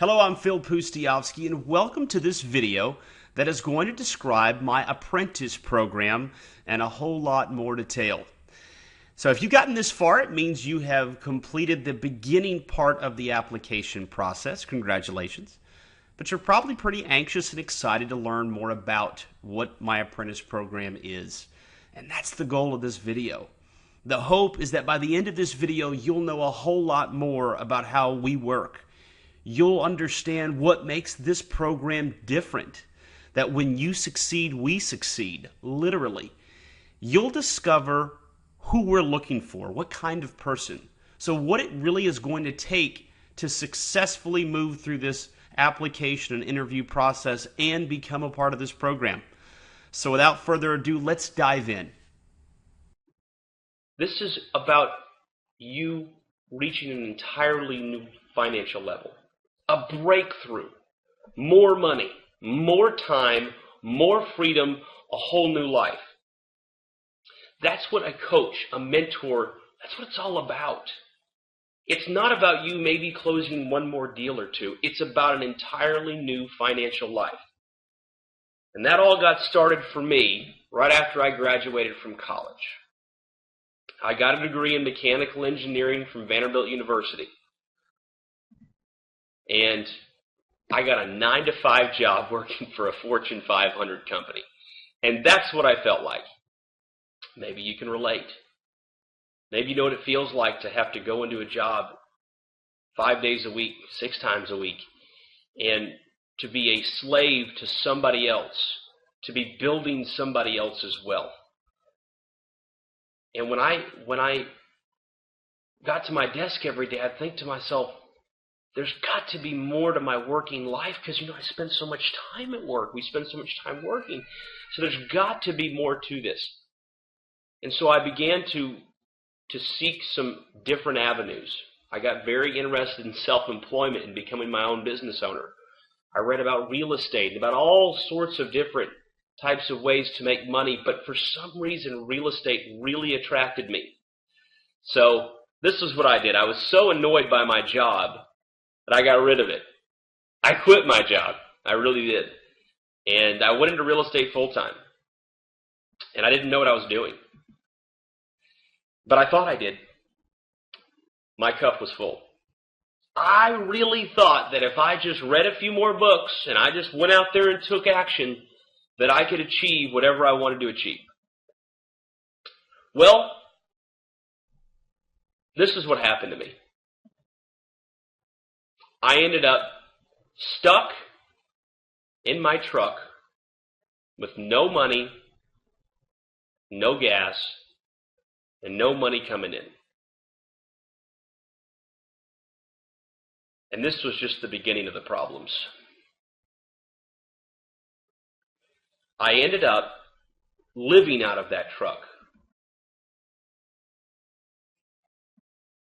Hello, I'm Phil Pustiowski, and welcome to this video that is going to describe my apprentice program and a whole lot more detail. So if you've gotten this far, it means you have completed the beginning part of the application process. Congratulations. But you're probably pretty anxious and excited to learn more about what my apprentice program is. And that's the goal of this video. The hope is that by the end of this video, you'll know a whole lot more about how we work. You'll understand what makes this program different. That when you succeed, we succeed, literally. You'll discover who we're looking for, what kind of person. So what it really is going to take to successfully move through this application and interview process and become a part of this program. So without further ado, let's dive in. This is about you reaching an entirely new financial level. A breakthrough, more money, more time, more freedom, a whole new life. That's what a coach, a mentor, that's what it's all about. It's not about you maybe closing one more deal or two. It's about an entirely new financial life. And that all got started for me right after I graduated from college. I got a degree in mechanical engineering from Vanderbilt University. And I got a 9-to-5 job working for a Fortune 500 company. And that's what I felt like. Maybe you can relate. Maybe you know what it feels like to have to go into a job 5 days a week, 6 times a week, and to be a slave to somebody else, to be building somebody else's wealth. And when I got to my desk every day, I'd think to myself, there's got to be more to my working life because, I spend so much time at work. We spend so much time working. So there's got to be more to this. And so I began to seek some different avenues. I got very interested in self-employment and becoming my own business owner. I read about real estate, about all sorts of different types of ways to make money, but for some reason, real estate really attracted me. So this is what I did. I was so annoyed by my job that I got rid of it. I quit my job. I really did. And I went into real estate full-time. And I didn't know what I was doing. But I thought I did. My cup was full. I really thought that if I just read a few more books and I just went out there and took action, that I could achieve whatever I wanted to achieve. Well, this is what happened to me. I ended up stuck in my truck with no money, no gas, and no money coming in. And this was just the beginning of the problems. I ended up living out of that truck,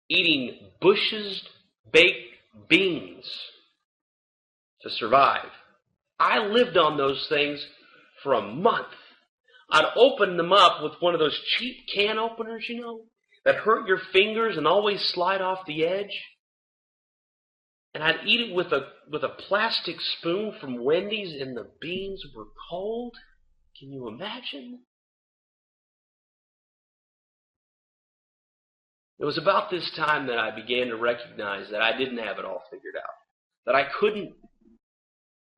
eating Bush's baked beans to survive. I lived on those things for a month. I'd open them up with one of those cheap can openers, that hurt your fingers and always slide off the edge. And I'd eat it with a plastic spoon from Wendy's, and the beans were cold. Can you imagine? It was about this time that I began to recognize that I didn't have it all figured out, that I couldn't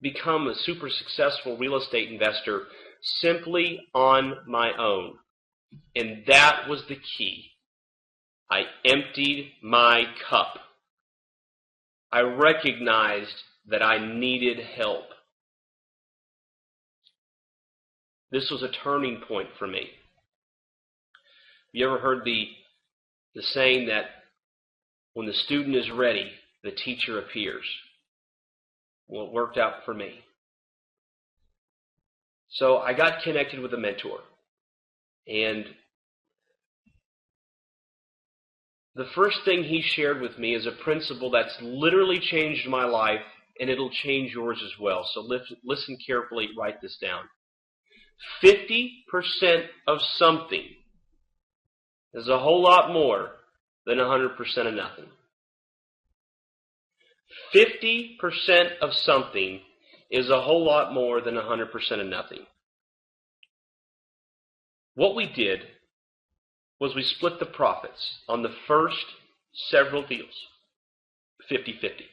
become a super successful real estate investor simply on my own. And that was the key. I emptied my cup. I recognized that I needed help. This was a turning point for me. You ever heard the saying that when the student is ready, the teacher appears? Well, it worked out for me. So I got connected with a mentor. And the first thing he shared with me is a principle that's literally changed my life, and it'll change yours as well. So listen carefully, write this down. 50% of something is a whole lot more than 100% of nothing. 50% of something is a whole lot more than 100% of nothing. What we did was we split the profits on the first several deals, 50-50.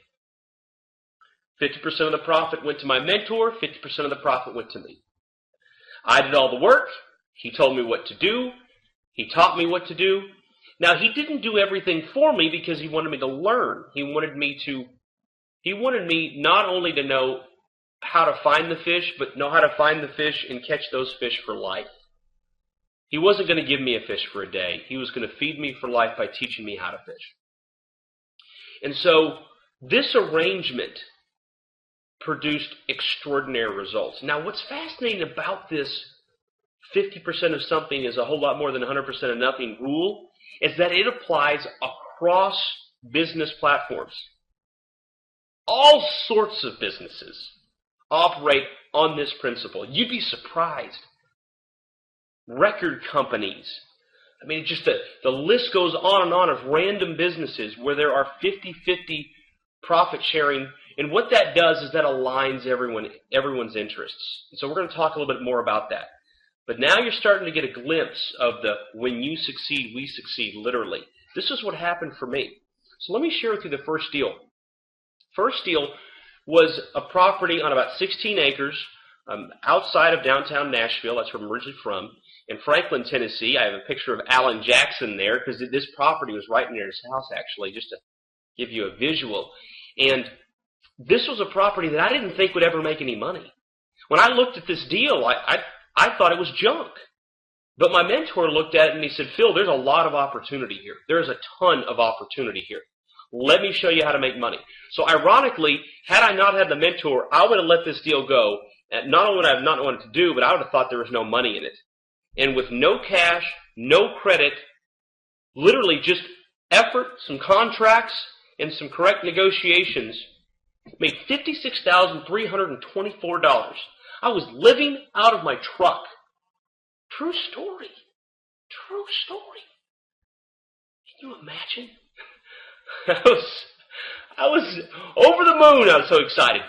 50% of the profit went to my mentor, 50% of the profit went to me. I did all the work. He told me what to do. He taught me what to do. Now, he didn't do everything for me because he wanted me to learn. He wanted me not only to know how to find the fish, but know how to find the fish and catch those fish for life. He wasn't going to give me a fish for a day. He was going to feed me for life by teaching me how to fish. And so this arrangement produced extraordinary results. Now, what's fascinating about this 50% of something is a whole lot more than 100% of nothing rule is that it applies across business platforms. All sorts of businesses operate on this principle. You'd be surprised. Record companies. I mean, just the list goes on and on of random businesses where there are 50-50 profit sharing. And what that does is that aligns everyone's interests. So we're going to talk a little bit more about that. But now you're starting to get a glimpse of the when you succeed, we succeed, literally. This is what happened for me. So let me share with you the first deal. First deal was a property on about 16 acres outside of downtown Nashville. That's where I'm originally from. In Franklin, Tennessee. I have a picture of Alan Jackson there because this property was right near his house, actually, just to give you a visual. And this was a property that I didn't think would ever make any money. When I looked at this deal, I thought it was junk. But my mentor looked at it and he said, Phil, there's a lot of opportunity here. There's a ton of opportunity here. Let me show you how to make money. So ironically, had I not had the mentor, I would have let this deal go. And not only would I have not wanted to do, but I would have thought there was no money in it. And with no cash, no credit, literally just effort, some contracts, and some correct negotiations, made $56,324. I was living out of my truck. True story. True story. Can you imagine? I was over the moon. I was so excited.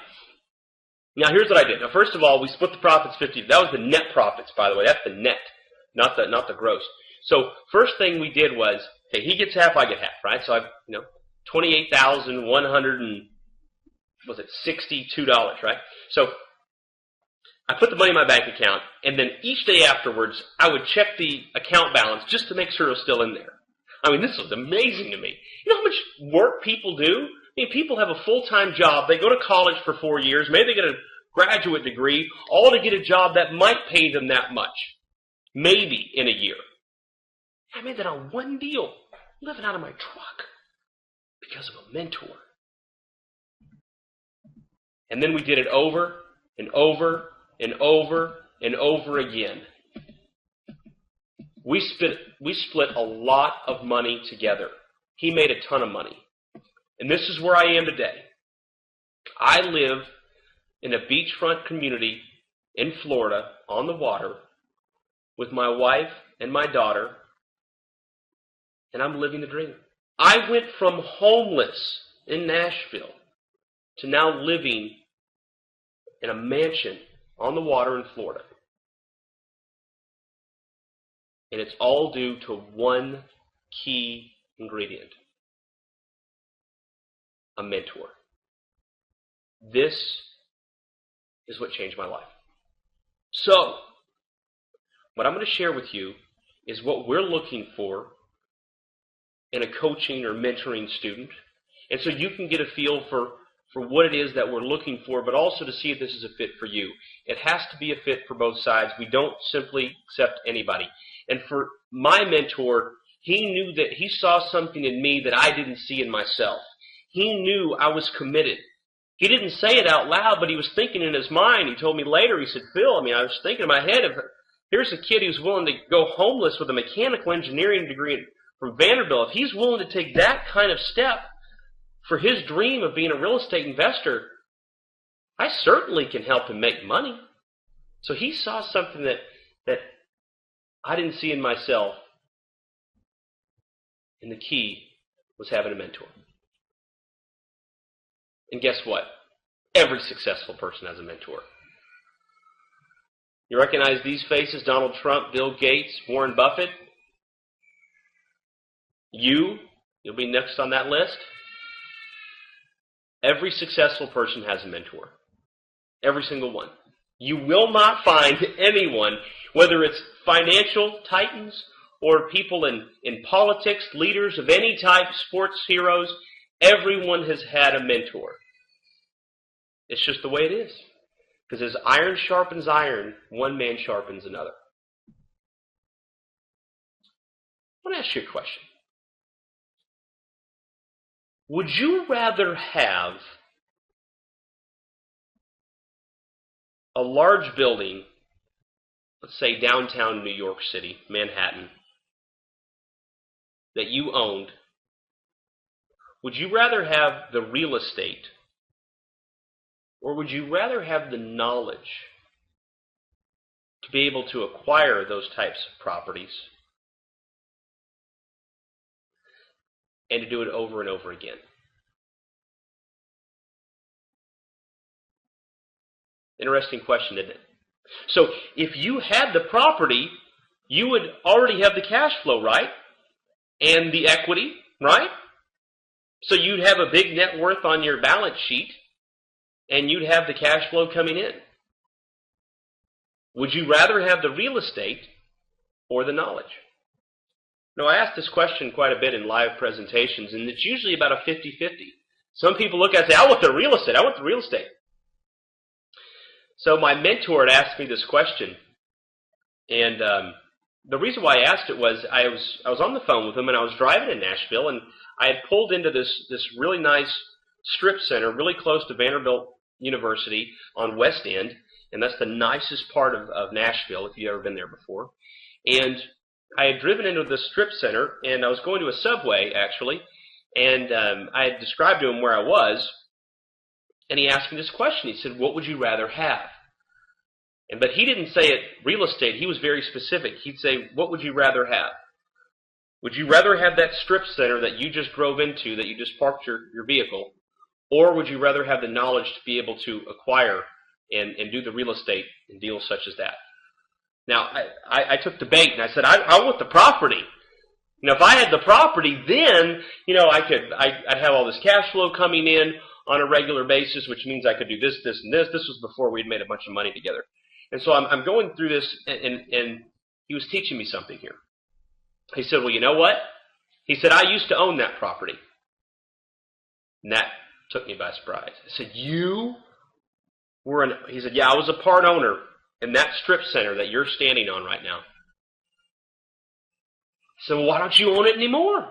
Now, here's what I did. Now, first of all, we split the profits 50. That was the net profits, by the way. That's the net, not the gross. So, first thing we did was, okay, he gets half, I get half, right? So, $28,162, right? So, I put the money in my bank account, and then each day afterwards, I would check the account balance just to make sure it was still in there. I mean, this was amazing to me. You know how much work people do? I mean, people have a full-time job. They go to college for 4 years. Maybe they get a graduate degree, all to get a job that might pay them that much. Maybe in a year. I made that on one deal, living out of my truck because of a mentor. And then we did it over and over and over and over again. We split a lot of money together. He made a ton of money. And this is where I am today. I live in a beachfront community in Florida on the water with my wife and my daughter, and I'm living the dream. I went from homeless in Nashville to now living in a mansion on the water in Florida. And it's all due to one key ingredient: a mentor. This is what changed my life. So, what I'm going to share with you is what we're looking for in a coaching or mentoring student. And so you can get a feel for what it is that we're looking for, but also to see if this is a fit for you. It has to be a fit for both sides. We don't simply accept anybody. And for my mentor, he knew that he saw something in me that I didn't see in myself. He knew I was committed. He didn't say it out loud, but he was thinking in his mind. He told me later, he said, Phil, I was thinking in my head, here's a kid who's willing to go homeless with a mechanical engineering degree from Vanderbilt. If he's willing to take that kind of step for his dream of being a real estate investor, I certainly can help him make money. So he saw something that I didn't see in myself. And the key was having a mentor. And guess what? Every successful person has a mentor. You recognize these faces? Donald Trump, Bill Gates, Warren Buffett. You'll be next on that list. Every successful person has a mentor. Every single one. You will not find anyone, whether it's financial titans or people in politics, leaders of any type, sports heroes, everyone has had a mentor. It's just the way it is. Because as iron sharpens iron, one man sharpens another. I want to ask you a question. Would you rather have a large building, let's say downtown New York City, Manhattan, that you owned? Would you rather have the real estate, or would you rather have the knowledge to be able to acquire those types of properties and to do it over and over again? Interesting question, isn't it? So if you had the property, you would already have the cash flow, right? And the equity, right? So you'd have a big net worth on your balance sheet, and you'd have the cash flow coming in. Would you rather have the real estate or the knowledge? Now, I ask this question quite a bit in live presentations, and it's usually about a 50-50. Some people look at it and say, I want the real estate. I want the real estate. So my mentor had asked me this question, and the reason why I asked it was I was on the phone with him, and I was driving in Nashville, and I had pulled into this really nice strip center really close to Vanderbilt University on West End, and that's the nicest part of Nashville if you've ever been there before. And I had driven into the strip center, and I was going to a Subway, actually, and I had described to him where I was, and he asked me this question. He said, what would you rather have? But he didn't say it real estate. He was very specific. He'd say, what would you rather have? Would you rather have that strip center that you just drove into, that you just parked your vehicle, or would you rather have the knowledge to be able to acquire and do the real estate and deals such as that? Now, I took the bait, and I said, I want the property. If I had the property, then, I'd have all this cash flow coming in on a regular basis, which means I could do this, this, and this. This was before we'd made a bunch of money together. And so I'm going through this, and he was teaching me something here. He said, well, you know what? He said, I used to own that property. And that took me by surprise. I said, you were he said, yeah, I was a part owner in that strip center that you're standing on right now. I said, well, why don't you own it anymore?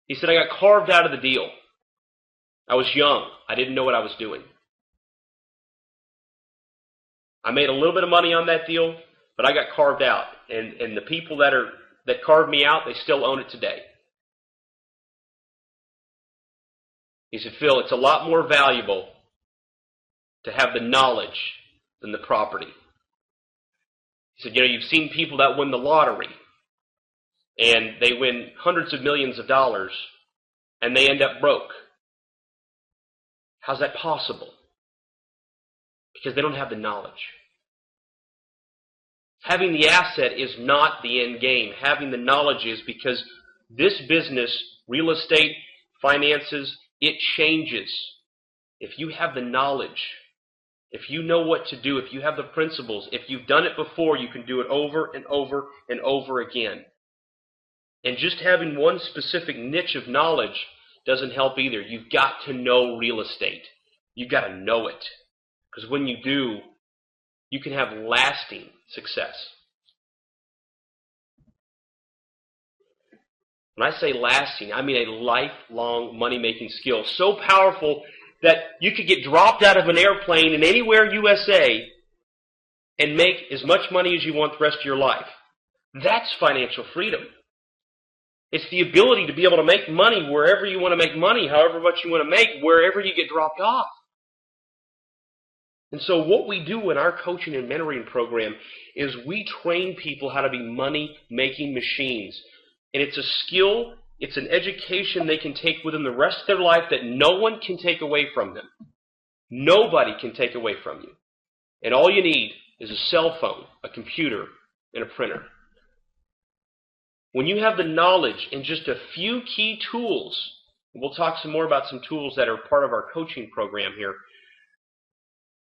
He said, I got carved out of the deal. I was young. I didn't know what I was doing. I made a little bit of money on that deal, but I got carved out. And the people that carved me out, they still own it today. He said, Phil, it's a lot more valuable to have the knowledge than the property. He said, you've seen people that win the lottery, and they win hundreds of millions of dollars, and they end up broke. How's that possible? Because they don't have the knowledge. Having the asset is not the end game. Having the knowledge is, because this business, real estate, finances, it changes. If you have the knowledge, if you know what to do, if you have the principles, if you've done it before, you can do it over and over and over again. And just having one specific niche of knowledge doesn't help either. You've got to know real estate. You've got to know it. Because when you do, you can have lasting success. When I say lasting, I mean a lifelong money-making skill. So powerful that you could get dropped out of an airplane in anywhere USA and make as much money as you want the rest of your life. That's financial freedom. It's the ability to be able to make money wherever you want to make money, however much you want to make, wherever you get dropped off. And so what we do in our coaching and mentoring program is we train people how to be money-making machines. And it's a skill It's an education they can take with them the rest of their life that no one can take away from them. Nobody can take away from you. And all you need is a cell phone, a computer, and a printer. When you have the knowledge and just a few key tools, and we'll talk some more about some tools that are part of our coaching program here,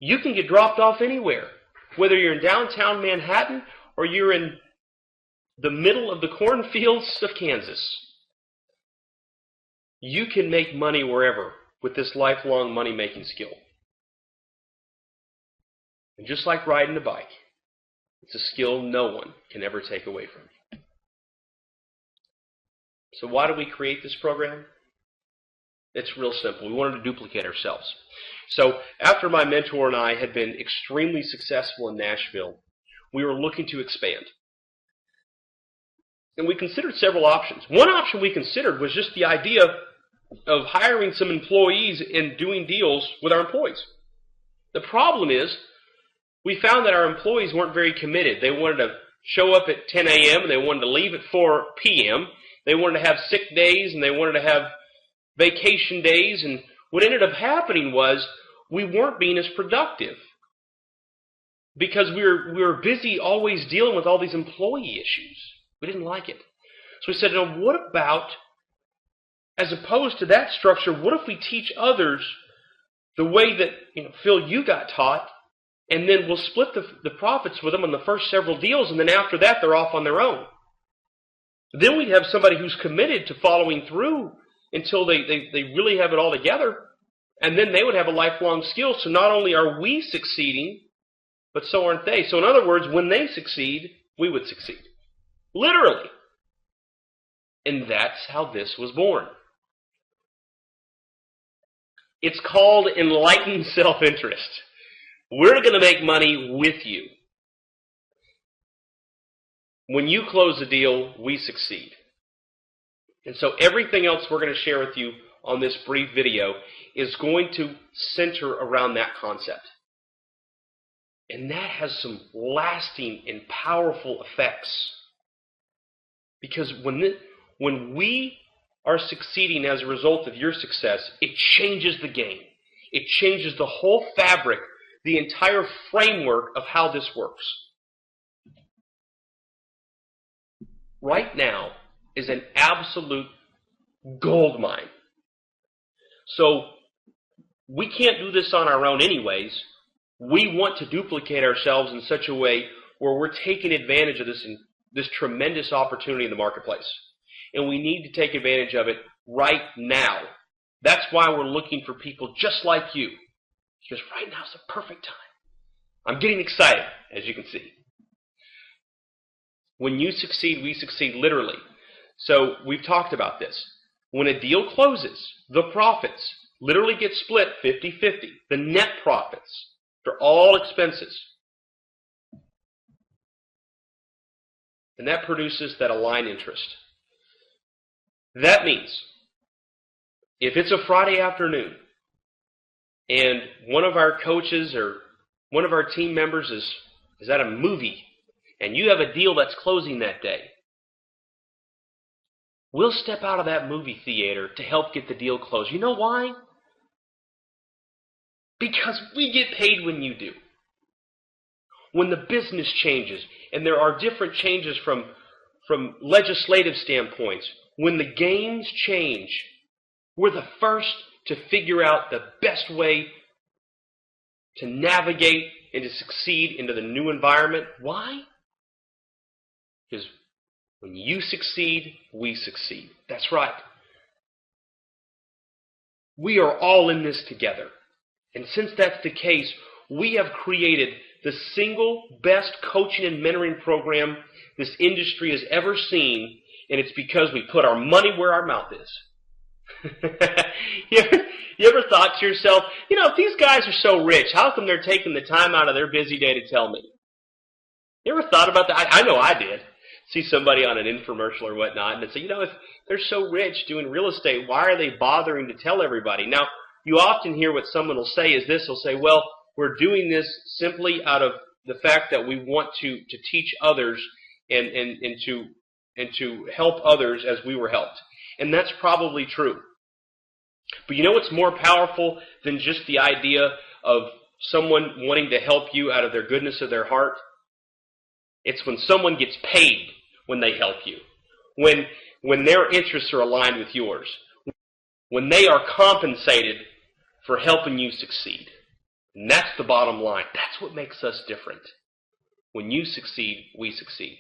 you can get dropped off anywhere. Whether you're in downtown Manhattan or you're in the middle of the cornfields of Kansas. You can make money wherever with this lifelong money-making skill. And just like riding a bike, it's a skill no one can ever take away from you. So why do we create this program? It's real simple. We wanted to duplicate ourselves. So after my mentor and I had been extremely successful in Nashville, we were looking to expand. And we considered several options. One option we considered was just the idea of hiring some employees and doing deals with our employees. The problem is, we found that our employees weren't very committed. They wanted to show up at 10 a.m. and they wanted to leave at 4 p.m. They wanted to have sick days and they wanted to have vacation days. And what ended up happening was we weren't being as productive because we were busy always dealing with all these employee issues. We didn't like it. So we said, now what about, as opposed to that structure, what if we teach others the way that, Phil, you got taught, and then we'll split the profits with them on the first several deals, and then after that, they're off on their own. Then we'd have somebody who's committed to following through until they really have it all together, and then they would have a lifelong skill. So not only are we succeeding, but so aren't they. So in other words, when they succeed, we would succeed. Literally. And that's how this was born. It's called enlightened self-interest. We're going to make money with you. When you close a deal, we succeed. And so everything else we're going to share with you on this brief video is going to center around that concept. And that has some lasting and powerful effects. Because when we are succeeding as a result of your success, it changes the game. It changes the whole fabric, the entire framework of how this works. Right now is an absolute gold mine. So we can't do this on our own anyways. We want to duplicate ourselves in such a way where we're taking advantage of this tremendous opportunity in the marketplace. And we need to take advantage of it right now. That's why we're looking for people just like you. Because right now is the perfect time. I'm getting excited, as you can see. When you succeed, we succeed literally. So we've talked about this. When a deal closes, the profits literally get split 50-50. The net profits for all expenses. And that produces that aligned interest. That means if it's a Friday afternoon and one of our coaches or one of our team members is at a movie and you have a deal that's closing that day, we'll step out of that movie theater to help get the deal closed. You know why? Because we get paid when you do. When the business changes, and there are different changes from legislative standpoints, when the games change, we're the first to figure out the best way to navigate and to succeed into the new environment. Why? Because when you succeed, we succeed. That's right. We are all in this together. And since that's the case, we have created the single best coaching and mentoring program this industry has ever seen, and it's because we put our money where our mouth is. You ever thought to yourself, if these guys are so rich, how come they're taking the time out of their busy day to tell me? You ever thought about that? I know I did. See somebody on an infomercial or whatnot, and they'd say, if they're so rich doing real estate, why are they bothering to tell everybody? Now, you often hear what someone will say is this. They'll say, well, we're doing this simply out of the fact that we want to teach others and to help others as we were helped. And that's probably true. But you know what's more powerful than just the idea of someone wanting to help you out of their goodness of their heart? It's when someone gets paid when they help you. When their interests are aligned with yours. When they are compensated for helping you succeed. And that's the bottom line. That's what makes us different. When you succeed, we succeed.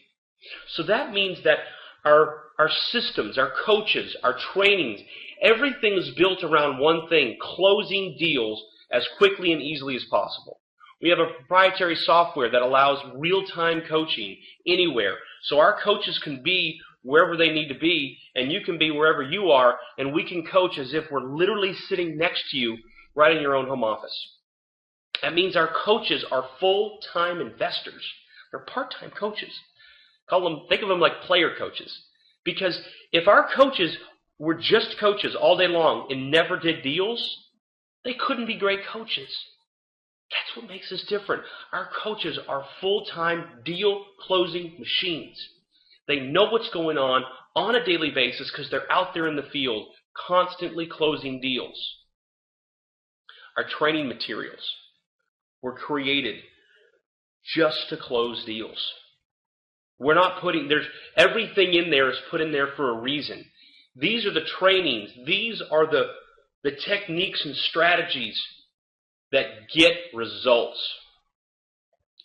So that means that our systems, our coaches, our trainings, everything is built around one thing: closing deals as quickly and easily as possible. We have a proprietary software that allows real-time coaching anywhere. So our coaches can be wherever they need to be, and you can be wherever you are, and we can coach as if we're literally sitting next to you right in your own home office. That means our coaches are full-time investors. They're part-time coaches. Think of them like player coaches. Because if our coaches were just coaches all day long and never did deals, they couldn't be great coaches. That's what makes us different. Our coaches are full-time deal-closing machines. They know what's going on a daily basis because they're out there in the field constantly closing deals. Our training materials were created just to close deals. We're not everything in there is put in there for a reason. These are the trainings. These are the techniques and strategies that get results.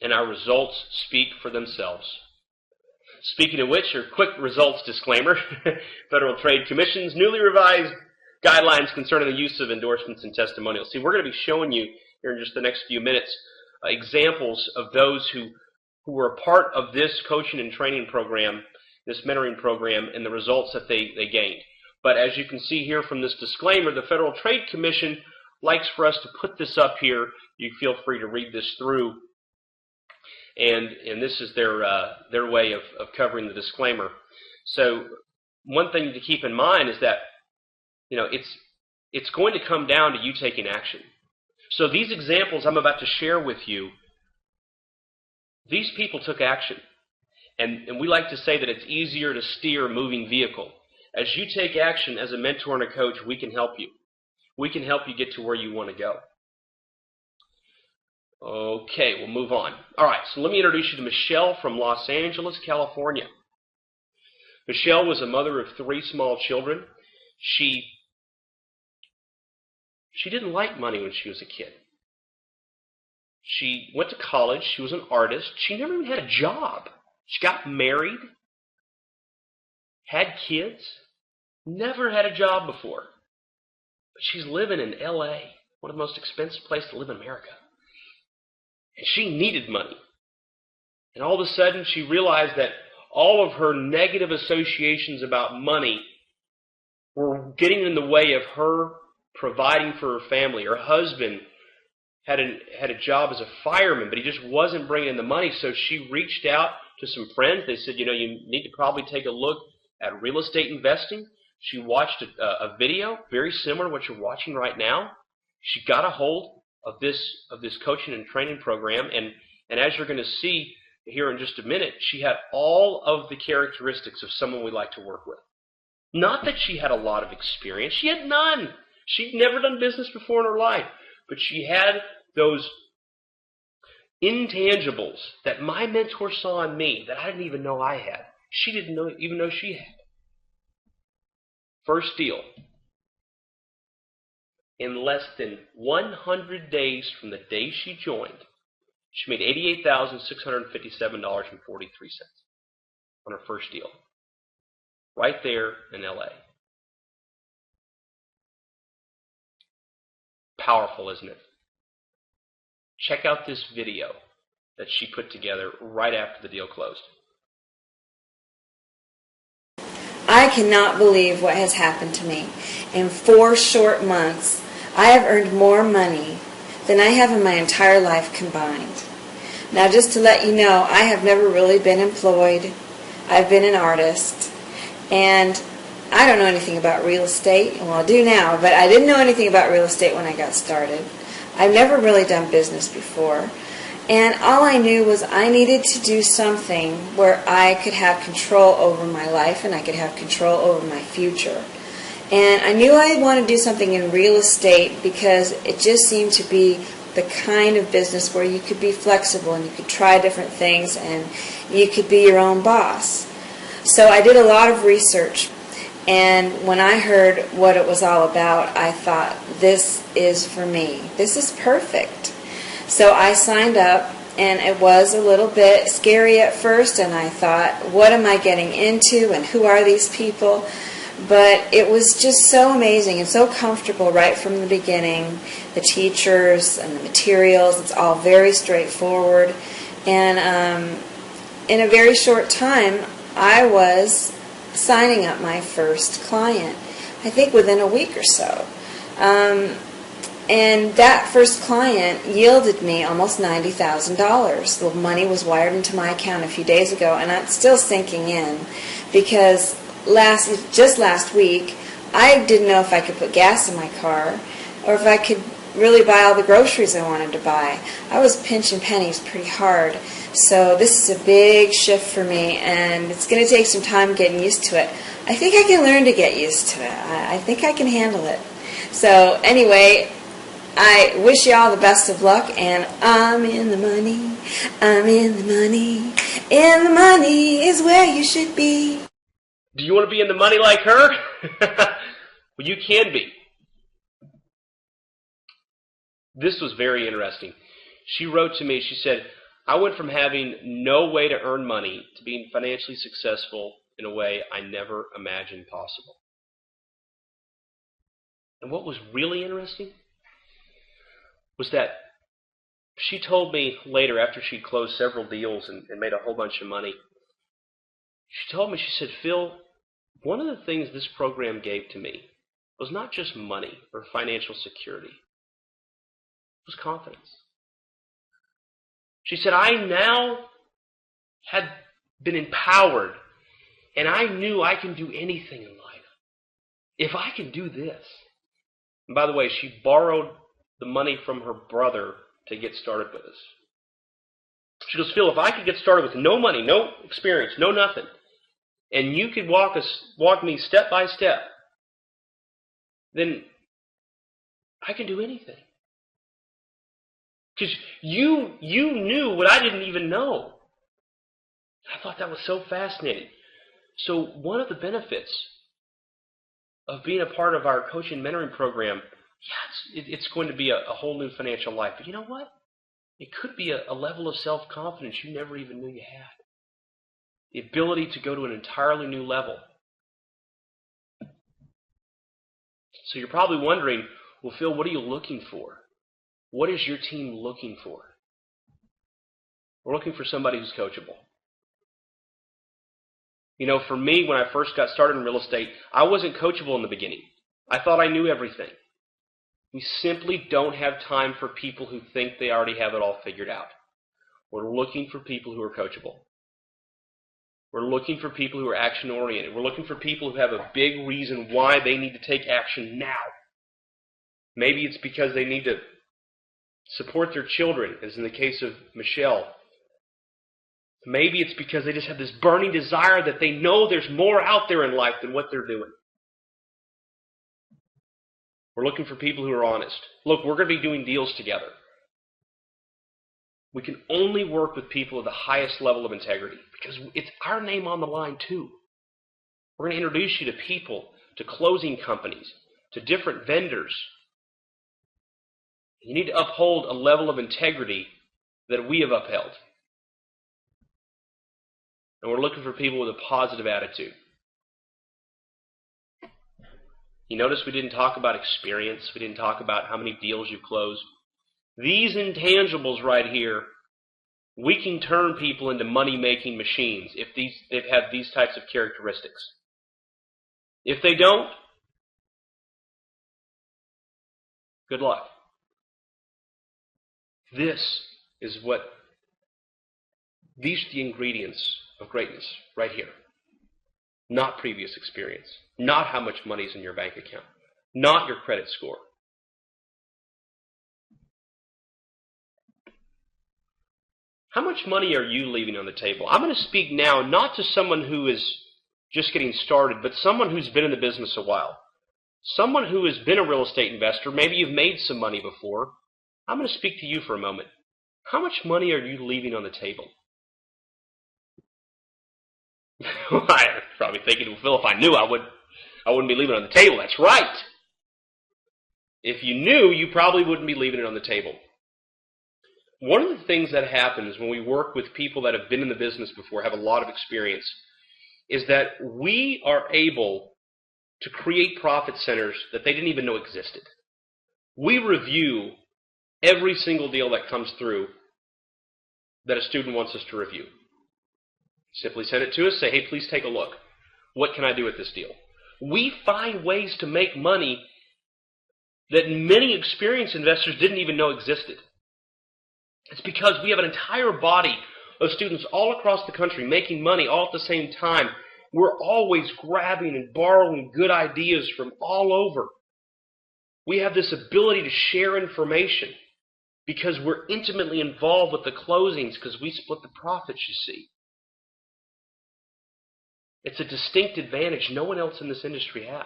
And our results speak for themselves. Speaking of which, a quick results disclaimer. Federal Trade Commission's newly revised guidelines concerning the use of endorsements and testimonials. See, we're going to be showing you here in just the next few minutes examples of those who were a part of this coaching and training program, this mentoring program, and the results that they gained. But as you can see here from this disclaimer, the Federal Trade Commission likes for us to put this up here. You feel free to read this through. And this is their way of covering the disclaimer. So one thing to keep in mind is that, it's going to come down to you taking action. So these examples I'm about to share with you, these people took action. And we like to say that it's easier to steer a moving vehicle. As you take action as a mentor and a coach, we can help you. We can help you get to where you want to go. Okay, we'll move on. All right, so let me introduce you to Michelle from Los Angeles, California. Michelle was a mother of 3 small children. She didn't like money when she was a kid. She went to college. She was an artist. She never even had a job. She got married, had kids, never had a job before. But she's living in L.A., one of the most expensive places to live in America. And she needed money. And all of a sudden, she realized that all of her negative associations about money were getting in the way of her providing for her family. Her husband had a job as a fireman, but he just wasn't bringing in the money. So she reached out to some friends. They said, you need to probably take a look at real estate investing. She watched a video very similar to what you're watching right now. She got a hold of this coaching and training program, and as you're going to see here in just a minute, she had all of the characteristics of someone we like to work with. Not that she had a lot of experience. She had none. She'd never done business before in her life. But she had those intangibles that my mentor saw in me that I didn't even know I had. She didn't even know she had. First deal. In less than 100 days from the day she joined, she made $88,657.43 on her first deal. Right there in L.A. Powerful, isn't it? Check out this video that she put together right after the deal closed. I cannot believe what has happened to me. In 4 short months, I have earned more money than I have in my entire life combined. Now, just to let you know, I have never really been employed. I've been an artist, and I don't know anything about real estate. Well, I do now, but I didn't know anything about real estate when I got started. I've never really done business before. And all I knew was I needed to do something where I could have control over my life and I could have control over my future. And I knew I wanted to do something in real estate because it just seemed to be the kind of business where you could be flexible and you could try different things and you could be your own boss. So I did a lot of research, and when I heard what it was all about, I thought, this is for me. This is perfect. So I signed up, and it was a little bit scary at first, and I thought, what am I getting into and who are these people? But it was just so amazing and so comfortable right from the beginning. The teachers and the materials, it's all very straightforward. And in a very short time, I was signing up my first client, I think within a week or so. And that first client yielded me almost $90,000. The money was wired into my account a few days ago, and it's still sinking in because just last week, I didn't know if I could put gas in my car or if I could really buy all the groceries I wanted to buy. I was pinching pennies pretty hard. So this is a big shift for me, and it's going to take some time getting used to it. I think I can learn to get used to it. I think I can handle it. So anyway, I wish you all the best of luck, and I'm in the money. I'm in the money. In the money is where you should be. Do you want to be in the money like her? Well, you can be. This was very interesting. She wrote to me, she said, I went from having no way to earn money to being financially successful in a way I never imagined possible. And what was really interesting was that she told me later, after she'd closed several deals and made a whole bunch of money, she told me, she said, Phil, one of the things this program gave to me was not just money or financial security. It was confidence. She said, I now had been empowered, and I knew I can do anything in life. If I can do this. And by the way, she borrowed the money from her brother to get started with us. She goes, Phil, if I could get started with no money, no experience, no nothing, and you could walk me step by step, then I can do anything. Because you knew what I didn't even know. I thought that was so fascinating. So one of the benefits of being a part of our coaching and mentoring program, it's going to be a whole new financial life. But you know what? It could be a level of self-confidence you never even knew you had. The ability to go to an entirely new level. So you're probably wondering, well, Phil, what are you looking for? What is your team looking for? We're looking for somebody who's coachable. You know, for me, when I first got started in real estate, I wasn't coachable in the beginning. I thought I knew everything. We simply don't have time for people who think they already have it all figured out. We're looking for people who are coachable. We're looking for people who are action-oriented. We're looking for people who have a big reason why they need to take action now. Maybe it's because they need to support their children, as in the case of Michelle. Maybe it's because they just have this burning desire that they know there's more out there in life than what they're doing. We're looking for people who are honest. Look, we're going to be doing deals together. We can only work with people of the highest level of integrity because it's our name on the line too. We're going to introduce you to people, to closing companies, to different vendors. You need to uphold a level of integrity that we have upheld. And we're looking for people with a positive attitude. You notice we didn't talk about experience. We didn't talk about how many deals you've closed. These intangibles right here, we can turn people into money-making machines if they've had these types of characteristics. If they don't, good luck. These are the ingredients of greatness right here. Not previous experience. Not how much money is in your bank account. Not your credit score. How much money are you leaving on the table? I'm going to speak now not to someone who is just getting started, but someone who's been in the business a while. someone who has been a real estate investor, maybe you've made some money before, I'm going to speak to you for a moment. How much money are you leaving on the table? You're probably thinking, well, Phil, if I knew, I wouldn't be leaving it on the table. That's right. If you knew, you probably wouldn't be leaving it on the table. One of the things that happens when we work with people that have been in the business before, have a lot of experience, is that we are able to create profit centers that they didn't even know existed. We review every single deal that comes through that a student wants us to review. Simply send it to us, say, hey, please take a look. What can I do with this deal? We find ways to make money that many experienced investors didn't even know existed. It's because we have an entire body of students all across the country making money all at the same time. We're always grabbing and borrowing good ideas from all over. We have this ability to share information because we're intimately involved with the closings because we split the profits, you see. It's a distinct advantage no one else in this industry has.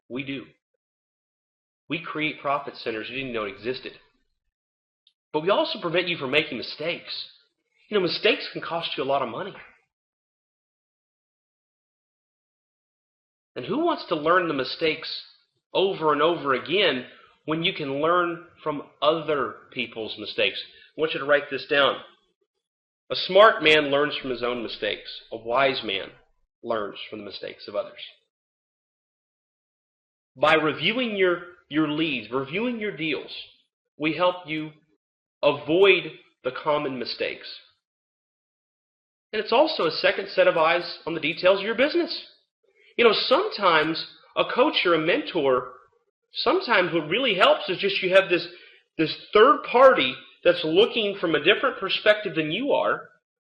We do. We create profit centers you didn't know existed. But we also prevent you from making mistakes. You know, mistakes can cost you a lot of money. And who wants to learn the mistakes over and over again when you can learn from other people's mistakes? I want you to write this down. A smart man learns from his own mistakes. A wise man learns from the mistakes of others. By reviewing your leads, reviewing your deals, we help you avoid the common mistakes. And it's also a second set of eyes on the details of your business. You know, sometimes a coach or a mentor, sometimes what really helps is just you have this third party that's looking from a different perspective than you are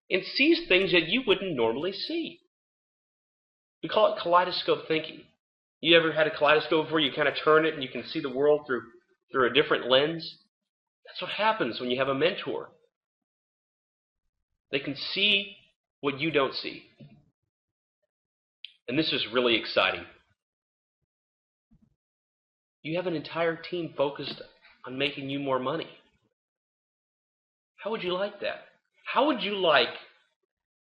and sees things that you wouldn't normally see. We call it kaleidoscope thinking. You ever had a kaleidoscope where you kind of turn it and you can see the world through a different lens? That's what happens when you have a mentor. They can see what you don't see. And this is really exciting. You have an entire team focused on making you more money. How would you like that? How would you like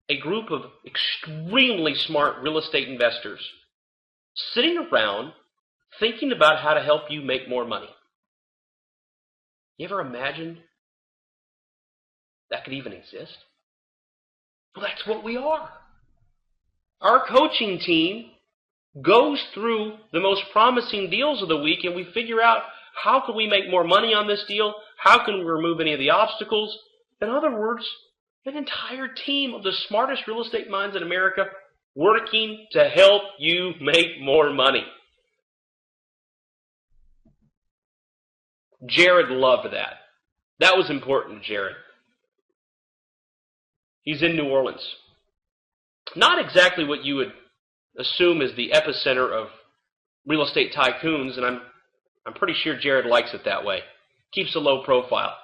a group of extremely smart real estate investors sitting around thinking about how to help you make more money? You ever imagine that could even exist? Well, that's what we are. Our coaching team goes through the most promising deals of the week and we figure out how can we make more money on this deal? How can we remove any of the obstacles? In other words, an entire team of the smartest real estate minds in America working to help you make more money. Jared loved that. That was important to Jared. He's in New Orleans. Not exactly what you would assume is the epicenter of real estate tycoons, and I'm pretty sure Jared likes it that way. Keeps a low profile.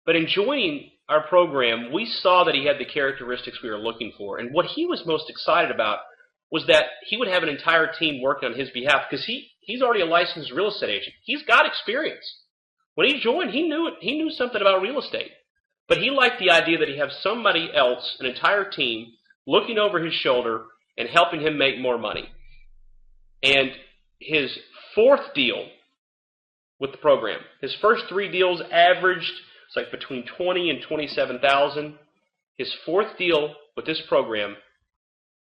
But in joining our program, we saw that he had the characteristics we were looking for. And what he was most excited about was that he would have an entire team working on his behalf because he's already a licensed real estate agent. He's got experience. When he joined, he knew something about real estate. But he liked the idea that he have somebody else, an entire team, looking over his shoulder and helping him make more money. And his fourth deal with the program, his first 3 deals averaged, it's like between $20,000 and $27,000. His fourth deal with this program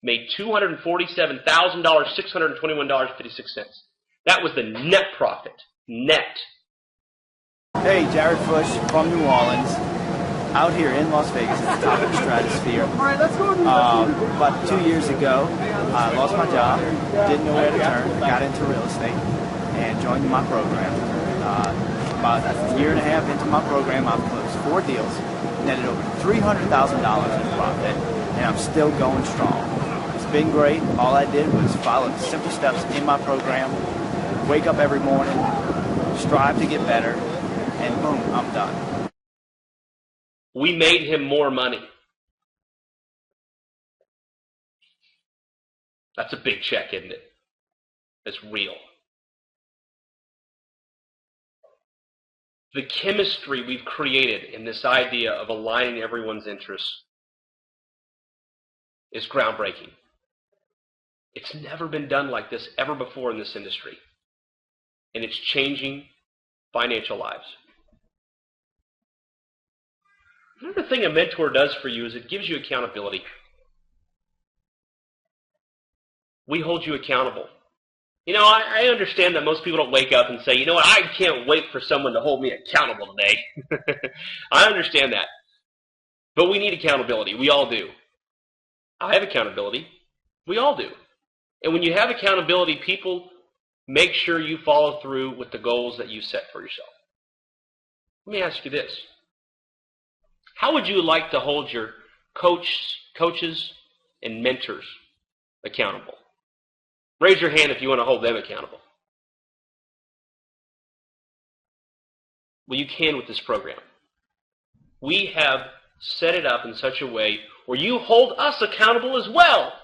made $247,000, $621.56. That was the net profit. Net. Hey, Jared Fush from New Orleans, out here in Las Vegas at the top of the stratosphere. About 2 years ago, I lost my job, didn't know where to turn, got into real estate, and joined my program. About a year and a half into my program, I've closed 4 deals, netted over $300,000 in profit, and I'm still going strong. It's been great. All I did was follow the simple steps in my program, wake up every morning, strive to get better, and boom, I'm done. We made him more money. That's a big check, isn't it? It's real. The chemistry we've created in this idea of aligning everyone's interests is groundbreaking. It's never been done like this ever before in this industry. And it's changing financial lives. Another thing a mentor does for you is it gives you accountability. We hold you accountable. You know, I understand that most people don't wake up and say, you know what, I can't wait for someone to hold me accountable today. I understand that. But we need accountability. We all do. I have accountability. We all do. And when you have accountability, people make sure you follow through with the goals that you set for yourself. Let me ask you this. How would you like to hold your coaches and mentors accountable? Raise your hand if you want to hold them accountable. Well, you can with this program. We have set it up in such a way where you hold us accountable as well.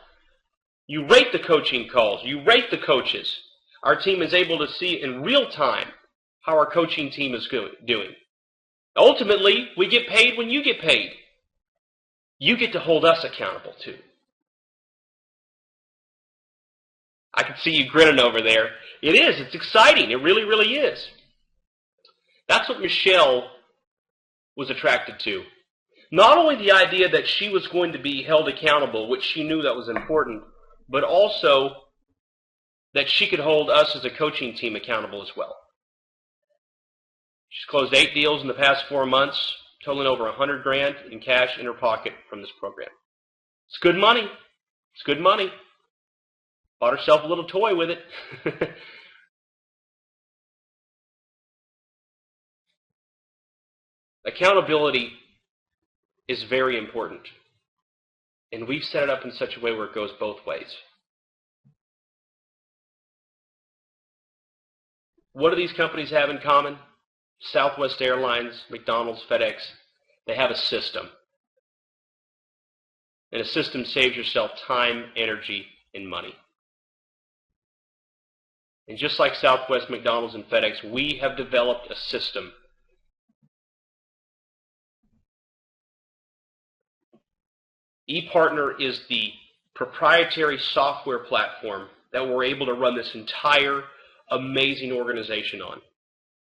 You rate the coaching calls. You rate the coaches. Our team is able to see in real time how our coaching team is doing. Ultimately, we get paid when you get paid. You get to hold us accountable too. I can see you grinning over there. It is. It's exciting. It really, really is. That's what Michelle was attracted to. Not only the idea that she was going to be held accountable, which she knew that was important, but also that she could hold us as a coaching team accountable as well. She's closed 8 deals in the past 4 months, totaling over $100,000 in cash in her pocket from this program. It's good money. It's good money. Bought herself a little toy with it. Accountability is very important. And we've set it up in such a way where it goes both ways. What do these companies have in common? Southwest Airlines, McDonald's, FedEx, they have a system. And a system saves yourself time, energy, and money. And just like Southwest, McDonald's, and FedEx, we have developed a system ePartner is the proprietary software platform that we're able to run this entire amazing organization on.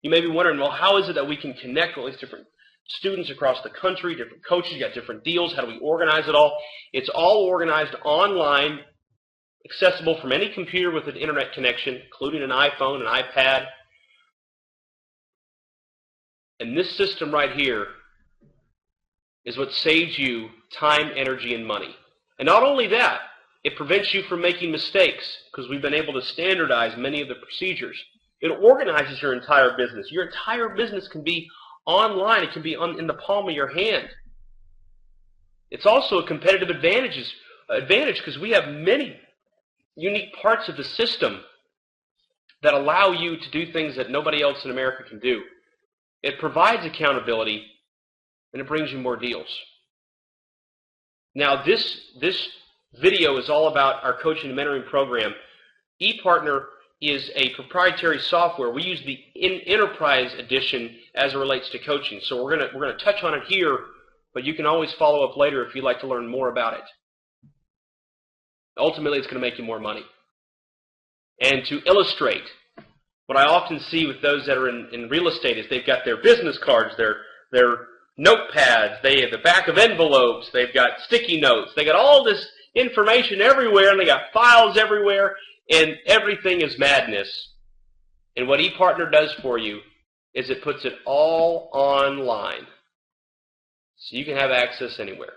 You may be wondering, well, how is it that we can connect all these different students across the country, different coaches, you got different deals, how do we organize it all? It's all organized online, accessible from any computer with an internet connection, including an iPhone, an iPad. And this system right here is what saves you time, energy, and money. And not only that, it prevents you from making mistakes because we've been able to standardize many of the procedures. It organizes your entire business. Your entire business can be online. It can be in the palm of your hand. It's also a competitive advantage because we have many unique parts of the system that allow you to do things that nobody else in America can do. It provides accountability, and it brings you more deals. Now, this video is all about our coaching and mentoring program. ePartner is a proprietary software. We use the enterprise edition as it relates to coaching. So we're gonna touch on it here, but you can always follow up later if you'd like to learn more about it. Ultimately, it's going to make you more money. And to illustrate, what I often see with those that are in real estate is they've got their business cards, their notepads, they have the back of envelopes, they've got sticky notes, they got all this information everywhere, and they got files everywhere, and everything is madness. And what ePartner does for you is it puts it all online. So you can have access anywhere.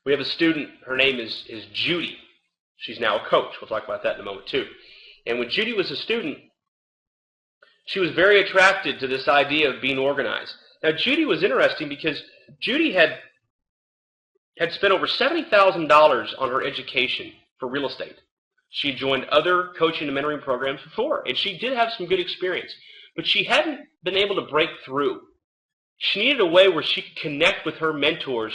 We have a student, her name is Judy. She's now a coach. We'll talk about that in a moment too. And when Judy was a student, she was very attracted to this idea of being organized. Now Judy was interesting because Judy had spent over $70,000 on her education for real estate. She joined other coaching and mentoring programs before, and she did have some good experience. But she hadn't been able to break through. She needed a way where she could connect with her mentors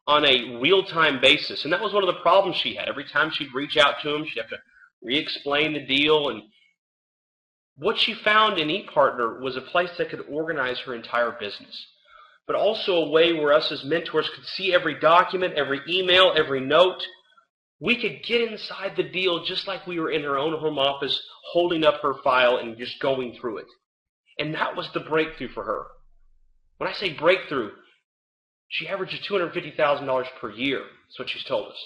on a real-time basis. And that was one of the problems she had. Every time she'd reach out to them, she'd have to re-explain the deal. And What she found in ePartner was a place that could organize her entire business, but also a way where us as mentors could see every document, every email, every note. We could get inside the deal just like we were in her own home office, holding up her file and just going through it. And that was the breakthrough for her. When I say breakthrough, she averages $250,000 per year. That's what she's told us.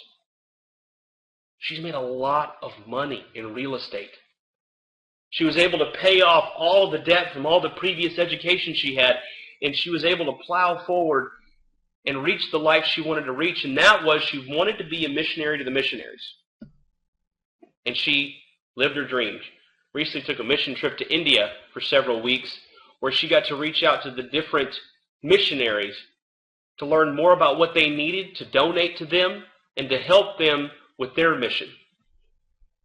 She's made a lot of money in real estate. She was able to pay off all the debt from all the previous education she had, and she was able to plow forward and reach the life she wanted to reach, and that was she wanted to be a missionary to the missionaries. And she lived her dreams. Recently took a mission trip to India for several weeks, where she got to reach out to the different missionaries to learn more about what they needed, to donate to them, and to help them with their mission.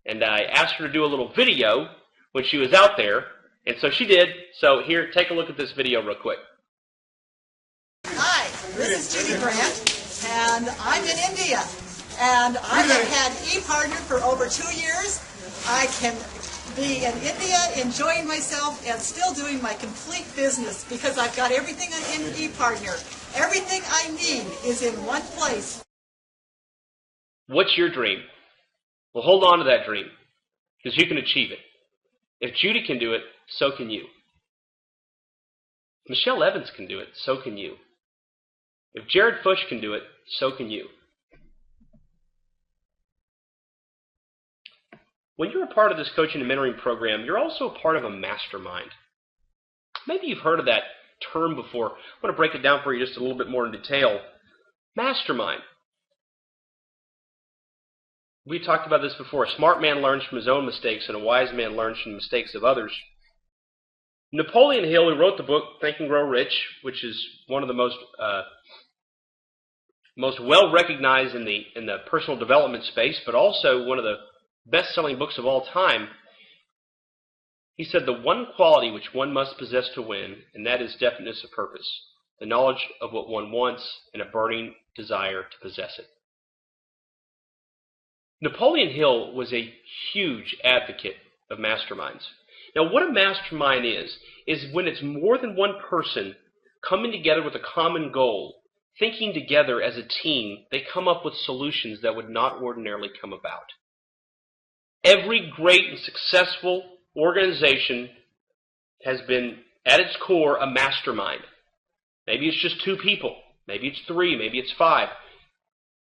And I asked her to do a little video when she was out there, and so she did. So here, take a look at this video real quick. Hi, this is Judy Brandt, and I'm in India. And I have had ePartner for over 2 years. I can be in India enjoying myself and still doing my complete business because I've got everything in ePartner. Everything I need is in one place. What's your dream? Well, hold on to that dream, because you can achieve it. If Judy can do it, so can you. If Michelle Evans can do it, so can you. If Jared Fush can do it, so can you. When you're a part of this coaching and mentoring program, you're also a part of a mastermind. Maybe you've heard of that term before. I want to break it down for you just a little bit more in detail. Mastermind. We talked about this before. A smart man learns from his own mistakes, and a wise man learns from the mistakes of others. Napoleon Hill, who wrote the book Think and Grow Rich, which is one of the most well-recognized in the personal development space, but also one of the best-selling books of all time, he said the one quality which one must possess to win, and that is definiteness of purpose, the knowledge of what one wants, and a burning desire to possess it. Napoleon Hill was a huge advocate of masterminds. Now, what a mastermind is when it's more than one person coming together with a common goal, thinking together as a team, they come up with solutions that would not ordinarily come about. Every great and successful organization has been, at its core, a mastermind. Maybe it's just 2 people. Maybe it's 3. Maybe it's 5.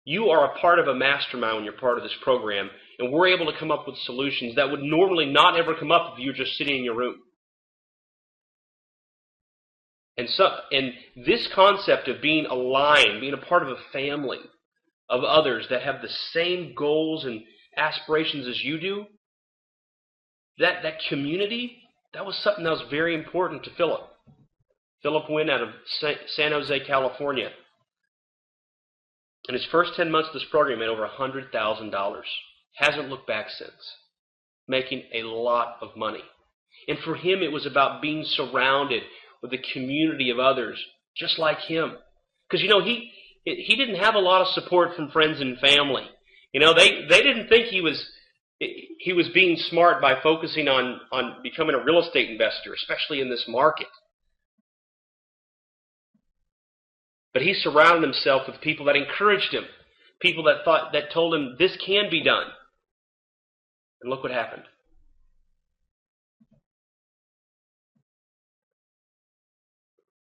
You are a part of a mastermind when you're part of this program, and we're able to come up with solutions that would normally not ever come up if you were just sitting in your room. And this concept of being aligned, being a part of a family of others that have the same goals and aspirations as you do, that community, that was something that was very important to Philip. Philip went out of San Jose, California. In his first 10 months of this program, he made over $100,000. Hasn't looked back since, making a lot of money. And for him, it was about being surrounded with a community of others just like him. Because, he didn't have a lot of support from friends and family. They didn't think he was being smart by focusing on becoming a real estate investor, especially in this market. But he surrounded himself with people that encouraged him, people that told him this can be done. And look what happened.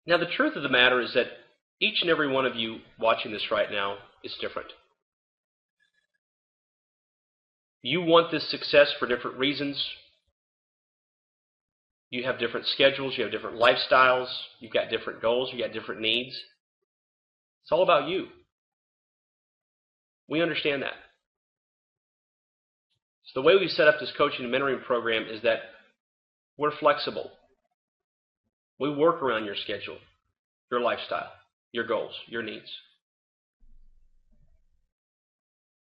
Now, the truth of the matter is that each and every one of you watching this right now is different. You want this success for different reasons. You have different schedules, you have different lifestyles, you've got different goals, you've got different needs. It's all about you. We understand that. So the way we set up this coaching and mentoring program is that we're flexible. We work around your schedule, your lifestyle, your goals, your needs.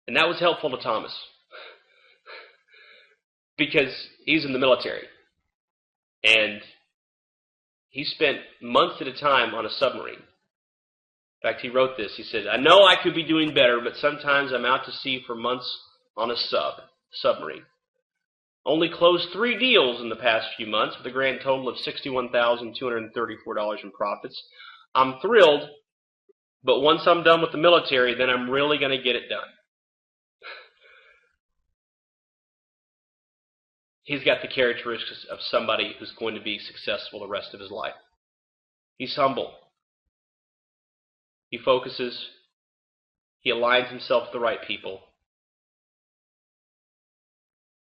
And that was helpful to Thomas because he's in the military. And he spent months at a time on a submarine. In fact, he wrote this. He said, I know I could be doing better, but sometimes I'm out to sea for months on a submarine. Only closed 3 deals in the past few months with a grand total of $61,234 in profits. I'm thrilled, but once I'm done with the military, then I'm really going to get it done. He's got the characteristics of somebody who's going to be successful the rest of his life. He's humble. He focuses. He aligns himself with the right people.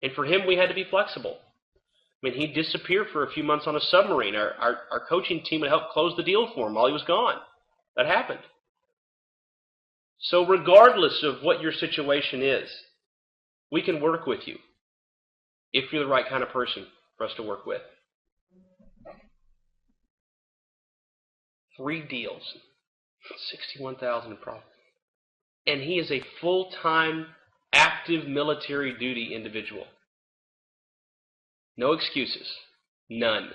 And for him, we had to be flexible. I mean, he'd disappear for a few months on a submarine. Our coaching team would help close the deal for him while he was gone. That happened. So regardless of what your situation is, we can work with you if you're the right kind of person for us to work with. 3 deals, $61,000 in profit. And he is a full-time, active military duty individual. No excuses. None.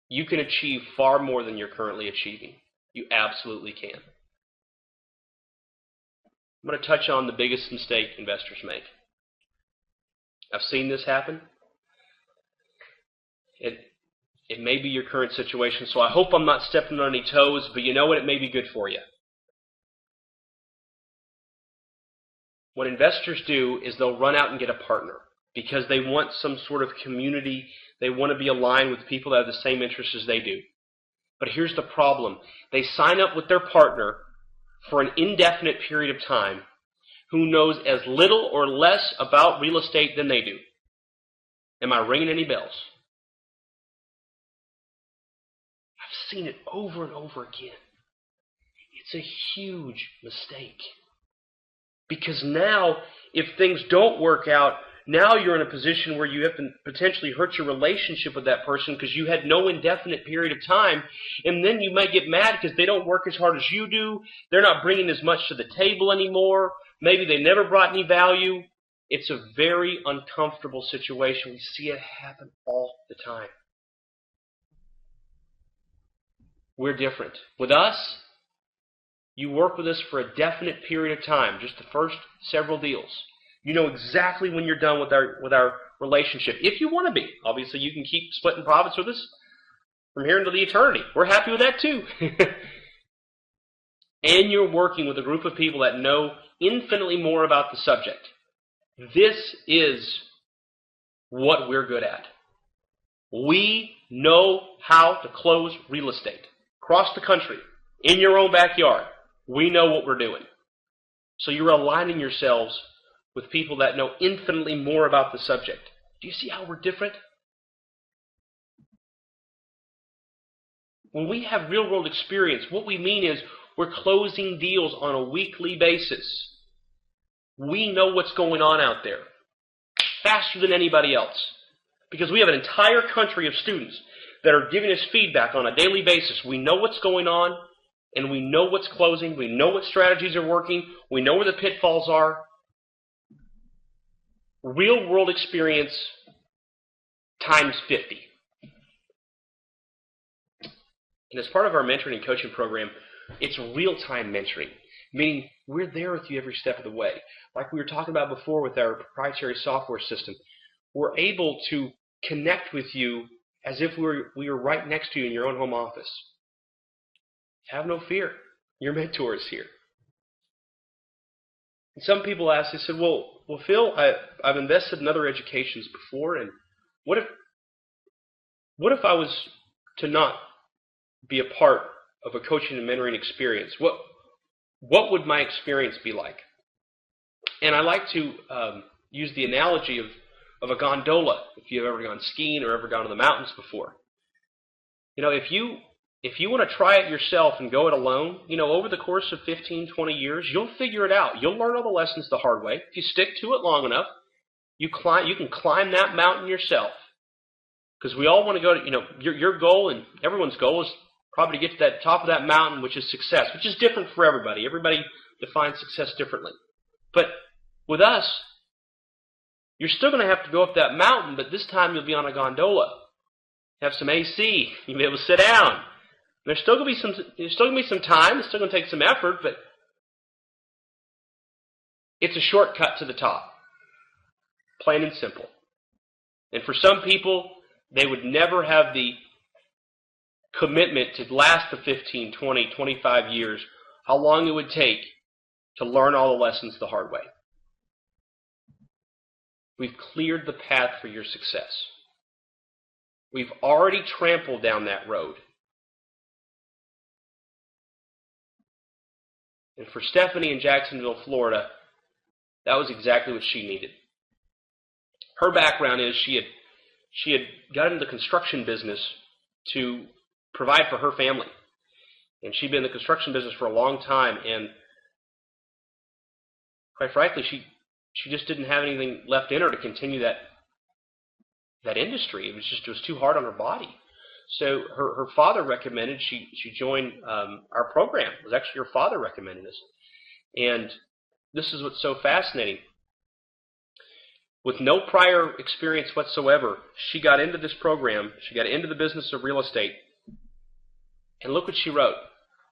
You can achieve far more than you're currently achieving. You absolutely can. I'm going to touch on the biggest mistake investors make. I've seen this happen. It may be your current situation, so I hope I'm not stepping on any toes, but you know what? It may be good for you. What investors do is they'll run out and get a partner because they want some sort of community. They want to be aligned with people that have the same interests as they do. But here's the problem. They sign up with their partner for an indefinite period of time who knows as little or less about real estate than they do. Am I ringing any bells? I've seen it over and over again. It's a huge mistake. Because now, if things don't work out, now you're in a position where you have to potentially hurt your relationship with that person because you had no indefinite period of time. And then you might get mad because they don't work as hard as you do. They're not bringing as much to the table anymore. Maybe they never brought any value. It's a very uncomfortable situation. We see it happen all the time. We're different. With us, you work with us for a definite period of time, just the first several deals. You know exactly when you're done with our relationship. If you want to be. Obviously, you can keep splitting profits with us from here until the eternity. We're happy with that too. And you're working with a group of people that know infinitely more about the subject. This is what we're good at. We know how to close real estate. Across the country, in your own backyard. We know what we're doing. So you're aligning yourselves with people that know infinitely more about the subject. Do you see how we're different? When we have real-world experience, what we mean is we're closing deals on a weekly basis. We know what's going on out there faster than anybody else because we have an entire country of students that are giving us feedback on a daily basis. We know what's going on, and we know what's closing. We know what strategies are working. We know where the pitfalls are. Real-world experience times 50. And as part of our mentoring and coaching program, it's real-time mentoring, meaning we're there with you every step of the way. Like we were talking about before with our proprietary software system, we're able to connect with you as if we were right next to you in your own home office. Have no fear. Your mentor is here. And some people ask, they said, well, Phil, I've invested in other educations before, and what if I was to not be a part of a coaching and mentoring experience? What would my experience be like? And I like to use the analogy of a gondola, if you've ever gone skiing or ever gone to the mountains before. You know, if you want to try it yourself and go it alone, you know, over the course of 15, 20 years, you'll figure it out. You'll learn all the lessons the hard way. If you stick to it long enough, you can climb that mountain yourself. Because we all want to go to, you know, your goal and everyone's goal is probably to get to that top of that mountain, which is success, which is different for everybody. Everybody defines success differently. But with us, you're still going to have to go up that mountain, but this time you'll be on a gondola. Have some AC. You'll be able to sit down. There's still going to be some time. It's still going to take some effort, but it's a shortcut to the top. Plain and simple. And for some people, they would never have the commitment to last the 15, 20, 25 years, how long it would take to learn all the lessons the hard way. We've cleared the path for your success. We've already trampled down that road. And for Stephanie in Jacksonville, Florida, that was exactly what she needed. Her background is she had got into the construction business to provide for her family. And she'd been in the construction business for a long time, and quite frankly, she just didn't have anything left in her to continue that industry. It was too hard on her body. So her father recommended she join our program. It was actually her father recommended us. And this is what's so fascinating. With no prior experience whatsoever, she got into this program. She got into the business of real estate. And look what she wrote.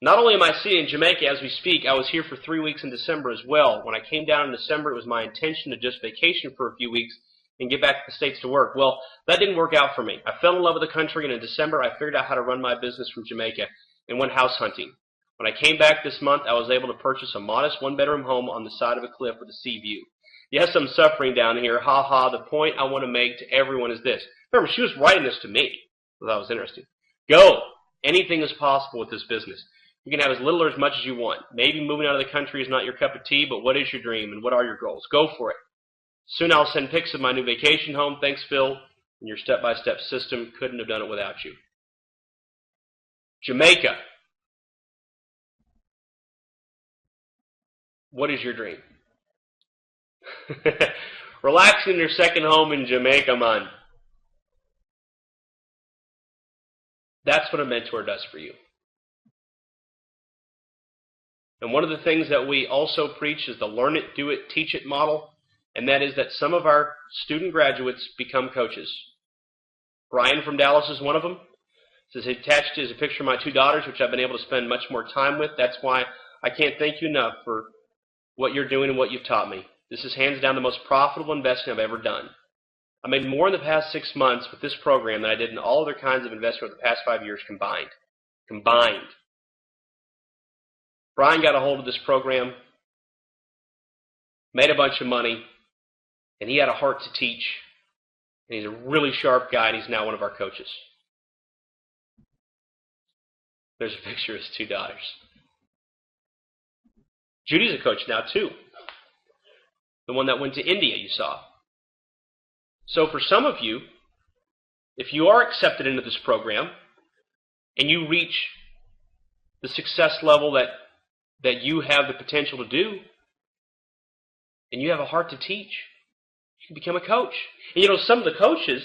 Not only am I sitting in Jamaica as we speak, I was here for 3 weeks in December as well. When I came down in December, it was my intention to just vacation for a few weeks and get back to the States to work. Well, that didn't work out for me. I fell in love with the country, and in December, I figured out how to run my business from Jamaica and went house hunting. When I came back this month, I was able to purchase a modest one-bedroom home on the side of a cliff with a sea view. Yes, I'm suffering down here. Ha ha. The point I want to make to everyone is this. Remember, she was writing this to me. That was interesting. Go. Anything is possible with this business. You can have as little or as much as you want. Maybe moving out of the country is not your cup of tea, but what is your dream and what are your goals? Go for it. Soon I'll send pics of my new vacation home. Thanks, Phil. And your step-by-step system. Couldn't have done it without you. Jamaica. What is your dream? Relaxing in your second home in Jamaica, man. That's what a mentor does for you. And one of the things that we also preach is the learn it, do it, teach it model. And that is that some of our student graduates become coaches. Brian from Dallas is one of them. Says attached is a picture of my 2 daughters, which I've been able to spend much more time with. That's why I can't thank you enough for what you're doing and what you've taught me. This is hands down the most profitable investment I've ever done. I made more in the past 6 months with this program than I did in all other kinds of investment over the past 5 years combined. Combined. Brian got a hold of this program, made a bunch of money, and he had a heart to teach. And he's a really sharp guy, and he's now one of our coaches. There's a picture of his 2 daughters. Judy's a coach now, too. The one that went to India, you saw. So for some of you, if you are accepted into this program and you reach the success level that you have the potential to do, and you have a heart to teach, you can become a coach. And you know, some of the coaches,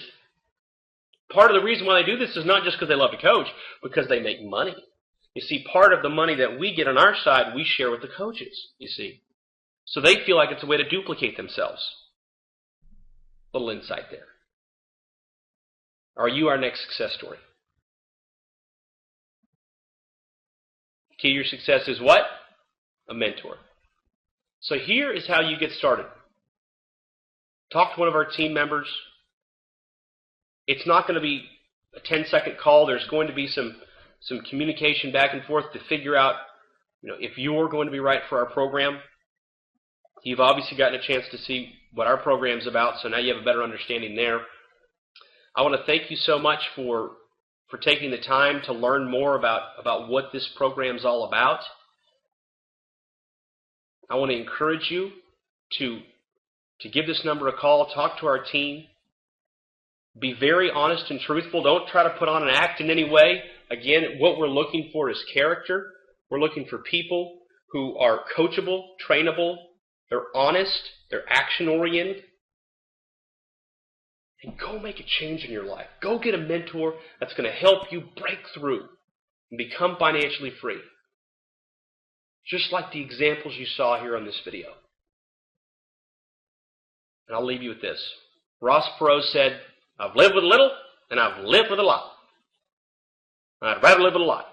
part of the reason why they do this is not just because they love to coach, because they make money. You see, part of the money that we get on our side, we share with the coaches, you see. So they feel like it's a way to duplicate themselves. Little insight there. Are you our next success story? Key to your success is what? A mentor. So here is how you get started. Talk to one of our team members. It's not going to be a 10-second call. There's going to be some communication back and forth to figure out, if you're going to be right for our program. You've obviously gotten a chance to see what our program's about, so now you have a better understanding there. I want to thank you so much for taking the time to learn more about what this program's all about. I want to encourage you to give this number a call, talk to our team. Be very honest and truthful. Don't try to put on an act in any way. Again, what we're looking for is character. We're looking for people who are coachable, trainable, they're honest, they're action-oriented. And go make a change in your life. Go get a mentor that's going to help you break through and become financially free. Just like the examples you saw here on this video. And I'll leave you with this. Ross Perot said, I've lived with a little and I've lived with a lot. I'd rather live with a lot.